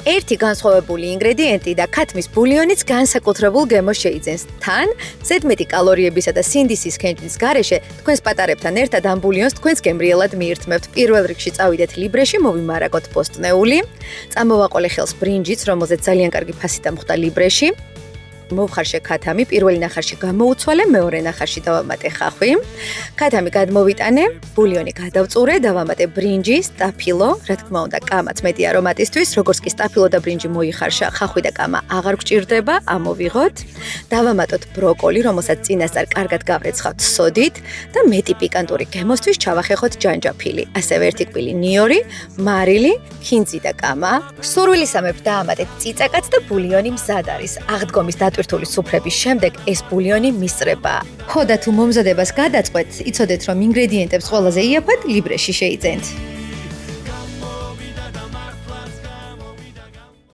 ერთი განსხვავებული ინგრედიენტი და ქათმის ბულიონიც განსაკუთრებულ გემოს შეიძენს. თან, ზედმეტი კალორიებისა და სინდისის ქენჯნის გარეშე, თქვენს პატარებთან ერთად ამ ბულიონს თქვენს გემრიელად მიირთმევთ. პირველ რიგში წავიდეთ ლიბრეში, მოვიმარაგოთ პოსტნეული. წამოვაყოლე ხელს ბრინჯიც, რომელზეც ძალიან კარგი ფასი დამხვდა ლიბრეში. მოვხარშე ქათამი, პირველი ნახარში გამოუცვალე, მეორე ნახარში დავამატე ხახვი. ქათამი გადმოვიტანე, ბულიონი გადავწურე, დავამატე ბრინჯი, სტაფილო, რა თქმა უნდა, კამაც მეტი არომატისთვის, როგორც კი სტაფილო და ბრინჯი მოიხარშა, ხახვი და კამა აღარ გჭირდება, ამოვიღოთ. დავამატოთ ბროკოლი, რომელსაც წინასწარ კარგად გავრეცხავთ სოდით და მეტი პიკანტური გემოსთვის ჩავახეხოთ ჯანჯაფილი. ასევე ერთი კვილი ნიორი, მარილი, ქინძი და კამა. სურვილისამებრ დაამატეთ წიწაკაც და ბულიონი მზად არის. აღდგომის ტვირთული სუფრების შემდეგ ეს ბულიონი მისწრებაა. ხო და თუ მომზადებას გადაწყვეტთ, იცოდეთ რომ ინგრედიენტებს ყველაზე იაფად ლიბრეში შეიძენთ.